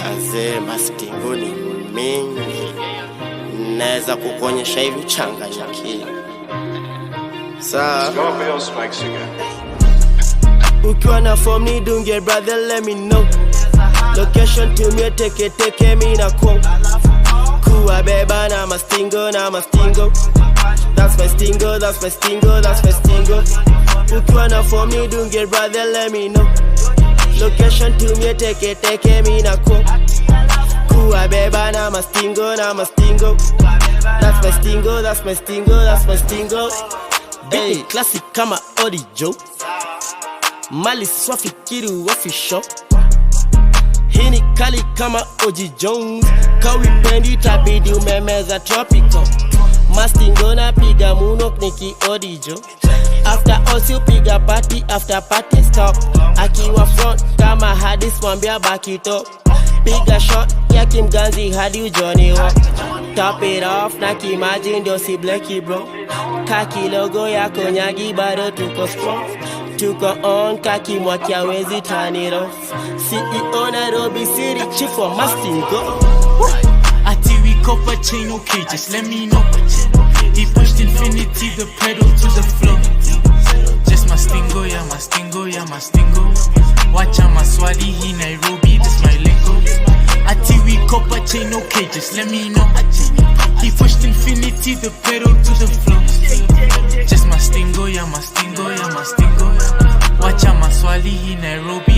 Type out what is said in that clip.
Azee mastingo ni mingi, naweza kukuonyesha hivi changanyikiwa. Sawa, ukiwa na form ni dunge brother let me know. Location to me teke mi na kwa kuwa beba na mastingo na mastingo. That's my stingo, that's my stingo, that's my stingo. Ukiwa na form ni dunge brother let me know. Location to me teke mi na kwa kuwa beba na mastingo na mastingo. That's my stingo, that's my stingo, that's my stingo. Hey, classic kama Odi Joe. Mali swafikiri wafisho. Hini kali kama Oji Jones. Kawipendi tabidi umemeza tropical. Mastingo na piga munok niki Odi Joe. After all si piga party, after party stop. Akiwa front kama hadis mwambia back it up. Piga shot ya kimganzi hadi ujoni walk. Top it off na kimaji ndio si blacky bro. Kaki logo ya konyagi bado tuko strong. Tuko on kaki mwaki hawezi turn it off. CEO Nairobi City chief for Mastingo. Ati we copper chain okay, just let me know. He pushed infinity, the pedal to the floor. Just mastingo, yeah mastingo, yeah mastingo. Wacha maswali hi Nairobi, this my lingo. Ati we copper chain okay, just let me know. He pushed infinity, the pedal to the floor. Just mastingo, yeah mastingo, yeah mastingo. Wacha maswali hi Nairobi.